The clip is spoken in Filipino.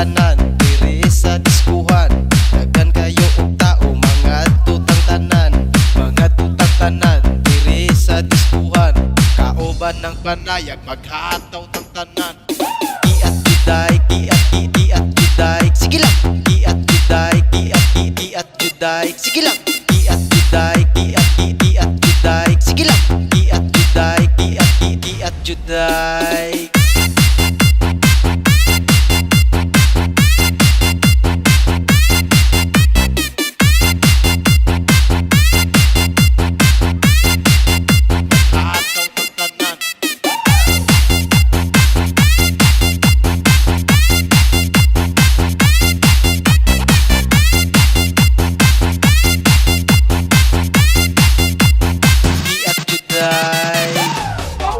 tanan diri sa diskuhan. Daghan kayo og tao mga tutang tanan, mga tutang tanan diri sa diskuhan. Kauban ng panayag maghataw tang tanan. Giat juday, giat juday, sige lang. Giat juday, giat juday, sige lang. Giat juday, giat juday, sige lang. Giat juday, giat juday.